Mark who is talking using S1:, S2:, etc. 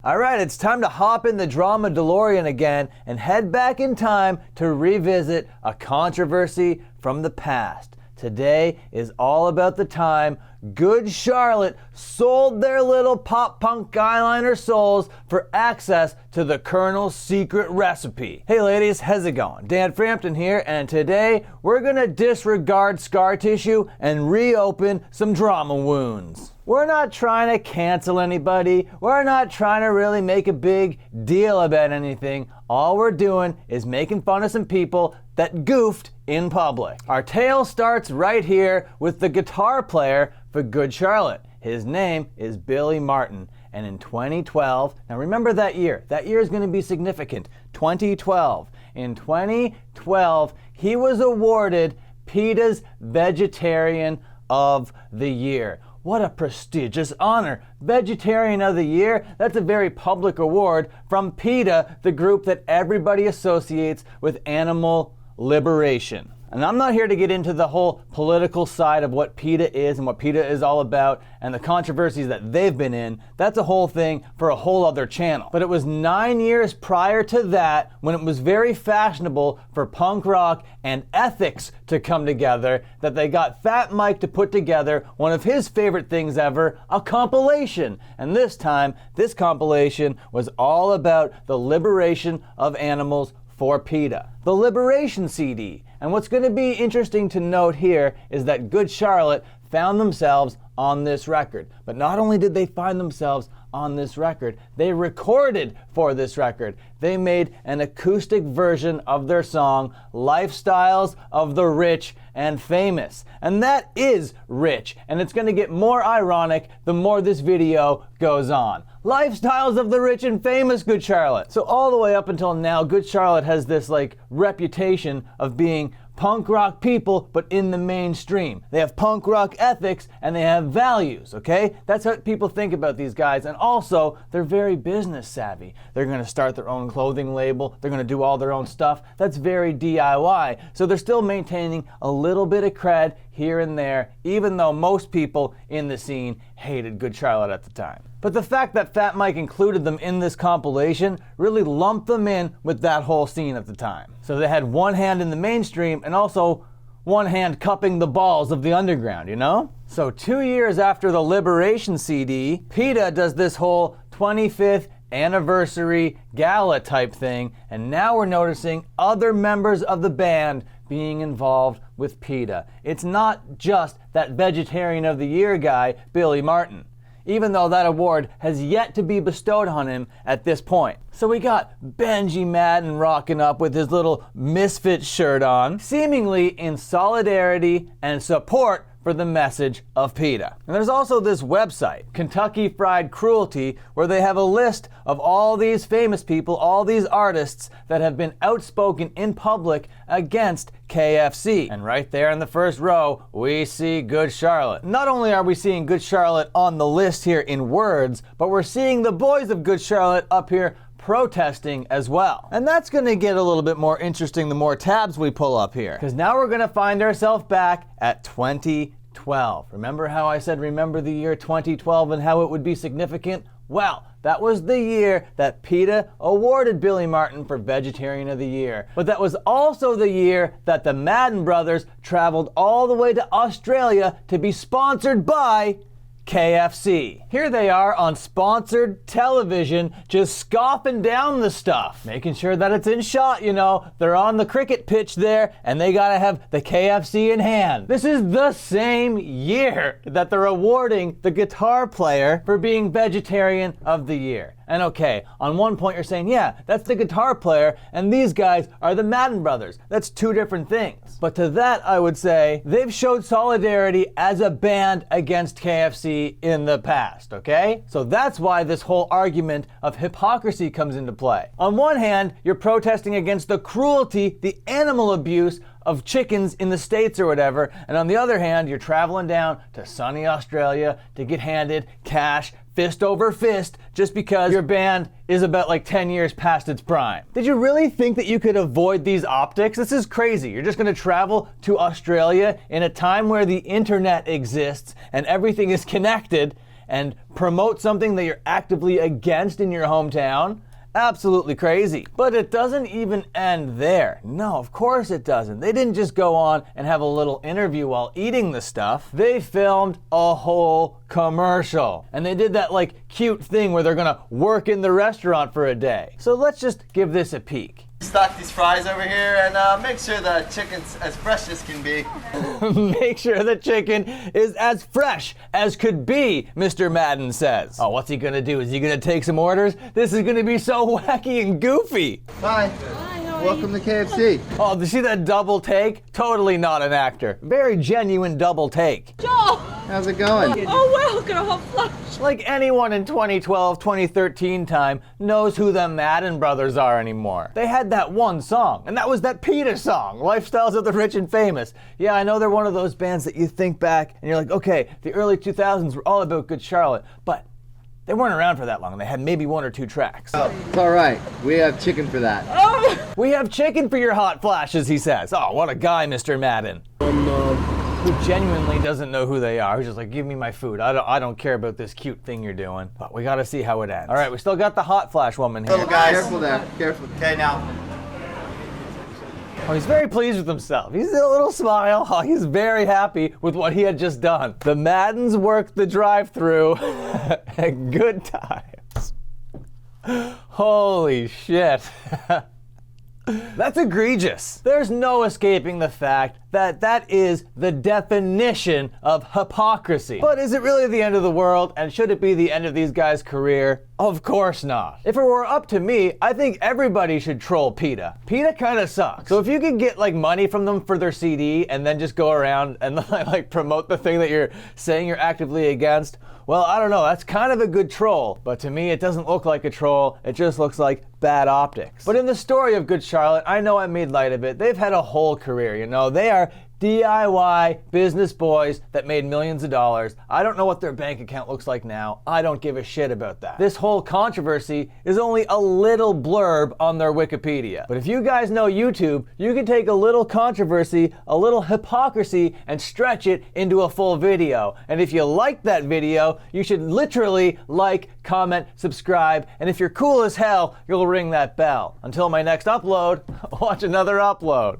S1: Alright, it's time to hop in the drama DeLorean again and head back in time to revisit a controversy from the past. Today is all about the time Good Charlotte sold their little pop-punk guyliner souls for access to the Colonel's secret recipe. Hey ladies, how's it going? Dan Frampton here, and today we're gonna disregard scar tissue and reopen some drama wounds. We're not trying to cancel anybody. We're not trying to really make a big deal about anything. All we're doing is making fun of some people that goofed in public. Our tale starts right here with the guitar player for Good Charlotte. His name is Billy Martin. And in 2012, now remember that year is going to be significant, 2012. In 2012, he was awarded PETA's Vegetarian of the Year. What a prestigious honor. Vegetarian of the Year, that's a very public award from PETA, the group that everybody associates with animal liberation. And I'm not here to get into the whole political side of what PETA is and what PETA is all about and the controversies that they've been in. That's a whole thing for a whole other channel. But it was 9 years prior to that when it was very fashionable for punk rock and ethics to come together that they got Fat Mike to put together one of his favorite things ever, a compilation. And this time, this compilation was all about the liberation of animals for PETA. The Liberation CD. And what's going to be interesting to note here is that Good Charlotte found themselves on this record. But not only did they find themselves on this record, they recorded for this record. They made an acoustic version of their song, Lifestyles of the Rich and Famous. And that is rich, and it's going to get more ironic the more this video goes on. Lifestyles of the Rich and Famous, Good Charlotte. So all the way up until now, Good Charlotte has this reputation of being punk rock people, but in the mainstream. They have punk rock ethics and they have values, okay? That's what people think about these guys. And also, they're very business savvy. They're gonna start their own clothing label. They're gonna do all their own stuff. That's very DIY. So they're still maintaining a little bit of cred here and there, even though most people in the scene hated Good Charlotte at the time. But the fact that Fat Mike included them in this compilation really lumped them in with that whole scene at the time. So they had one hand in the mainstream and also one hand cupping the balls of the underground, you know? So 2 years after the Liberation CD, PETA does this whole 25th anniversary gala type thing, and now we're noticing other members of the band being involved with PETA. It's not just that Vegetarian of the Year guy, Billy Martin, even though that award has yet to be bestowed on him at this point. So we got Benji Madden rocking up with his little Misfit shirt on, seemingly in solidarity and support for the message of PETA. And there's also this website, Kentucky Fried Cruelty, where they have a list of all these famous people, all these artists that have been outspoken in public against KFC. And right there in the first row, we see Good Charlotte. Not only are we seeing Good Charlotte on the list here in words, but we're seeing the boys of Good Charlotte up here protesting as well. And that's gonna get a little bit more interesting the more tabs we pull up here. Because now we're gonna find ourselves back at 2012. Remember how I said remember the year 2012 and how it would be significant? Well, that was the year that PETA awarded Billy Martin for Vegetarian of the Year. But that was also the year that the Madden brothers traveled all the way to Australia to be sponsored by KFC. Here they are on sponsored television just scoffing down the stuff, making sure that it's in shot, you know. They're on the cricket pitch there and they gotta have the KFC in hand. This is the same year that they're awarding the guitar player for being Vegetarian of the Year. And okay, on one point you're saying, yeah, that's the guitar player and these guys are the Madden brothers. That's two different things. But to that I would say, they've showed solidarity as a band against KFC in the past, okay? So that's why this whole argument of hypocrisy comes into play. On one hand, you're protesting against the cruelty, the animal abuse of chickens in the States or whatever, and on the other hand, you're traveling down to sunny Australia to get handed cash, fist over fist, just because your band is about 10 years past its prime. Did you really think that you could avoid these optics? This is crazy. You're just gonna travel to Australia in a time where the internet exists and everything is connected, and promote something that you're actively against in your hometown? Absolutely crazy. But it doesn't even end there. No, of course it doesn't. They didn't just go on and have a little interview while eating the stuff. They filmed a whole commercial. And they did that like cute thing where they're gonna work in the restaurant for a day. So let's just give this a peek.
S2: Stock these fries over here and make sure the chicken's as fresh as can be.
S1: Make sure the chicken is as fresh as could be, Mr. Madden says. Oh, what's he gonna do? Is he gonna take some orders? This is gonna be so wacky and goofy.
S2: Hi. Welcome to KFC.
S1: Oh, did you see that double take? Totally not an actor. Very genuine double take.
S3: Joel!
S2: How's it going?
S3: Oh well, gonna hot flash.
S1: Like anyone in 2012, 2013 time knows who the Madden brothers are anymore. They had that one song, and that was that PETA song, Lifestyles of the Rich and Famous. Yeah, I know they're one of those bands that you think back and you're like, okay, the early 2000s were all about Good Charlotte, but they weren't around for that long. They had maybe 1 or 2 tracks.
S2: Oh, it's all right. We have chicken for that.
S3: Oh!
S1: We have chicken for your hot flashes, he says. Oh, what a guy, Mr. Madden. Who genuinely doesn't know who they are. He's just like, give me my food. I don't care about this cute thing you're doing. But we gotta see how it ends. All right, we still got the hot flash woman here.
S2: Little guys. Careful there. Careful. Okay, now.
S1: Oh, he's very pleased with himself. He's a little smile. Oh, he's very happy with what he had just done. The Maddens worked the drive-thru. Good times. Holy shit. That's egregious. There's no escaping the fact that that is the definition of hypocrisy. But is it really the end of the world? And should it be the end of these guys' career? Of course not. If it were up to me, I think everybody should troll PETA. PETA kind of sucks. So if you could get like money from them for their CD and then just go around and like promote the thing that you're saying you're actively against, well, I don't know, that's kind of a good troll. But to me, it doesn't look like a troll. It just looks like bad optics. But in the story of Good Charlotte, I know I made light of it. They've had a whole career, you know. They are DIY business boys that made millions of dollars. I don't know what their bank account looks like now. I don't give a shit about that. This whole controversy is only a little blurb on their Wikipedia. But if you guys know YouTube, you can take a little controversy, a little hypocrisy, and stretch it into a full video. And if you like that video, you should literally like, comment, subscribe, and if you're cool as hell, you'll ring that bell. Until my next upload, watch another upload.